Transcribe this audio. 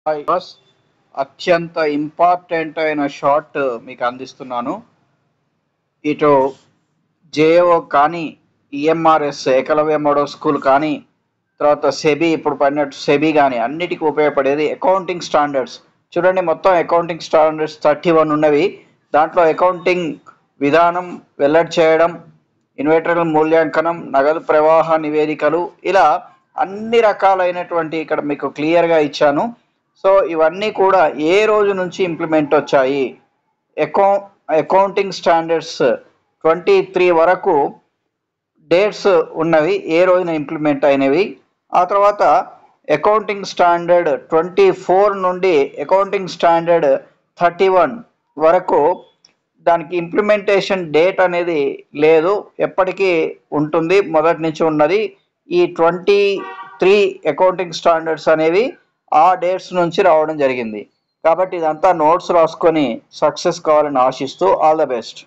Bus అత్యంత important అయిన short మీకు అందిస్తున్నాను. ఇటు జేఓ కానీ, ఈఎంఆర్ఎస్ ఏకలవ్య మోడల్ స్కూల్ కానీ, తర్వాత సెబీ ఇప్పుడు పడినట్టు సెబీ కానీ అన్నిటికీ ఉపయోగపడేది అకౌంటింగ్ స్టాండర్డ్స్. చూడండి, మొత్తం అకౌంటింగ్ స్టాండర్డ్స్ 31 ఉన్నవి. దాంట్లో అకౌంటింగ్ విధానం వెల్లడి చేయడం, ఇన్వెంటరీ మూల్యాంకనం, నగదు ప్రవాహ నివేదికలు, ఇలా అన్ని రకాలైనటువంటి ఇక్కడ మీకు క్లియర్గా ఇచ్చాను. సో ఇవన్నీ కూడా ఏ రోజు నుంచి ఇంప్లిమెంట్ వచ్చాయి, అకౌంటింగ్ స్టాండర్డ్స్ 23 వరకు డేట్స్ ఉన్నవి, ఏ రోజున ఇంప్లిమెంట్ అయినవి. ఆ తర్వాత అకౌంటింగ్ స్టాండర్డ్ 24 నుండి అకౌంటింగ్ స్టాండర్డ్ 31 వరకు దానికి ఇంప్లిమెంటేషన్ డేట్ అనేది లేదు, ఎప్పటికీ ఉంటుంది, మొదటి నుంచి ఉన్నది. ఈ 23 అకౌంటింగ్ స్టాండర్డ్స్ అనేవి ఆ డేట్స్ నుంచి రావడం జరిగింది. కాబట్టి ఇదంతా నోట్స్ రాసుకొని సక్సెస్ కావాలని ఆశిస్తూ ఆల్ ద బెస్ట్.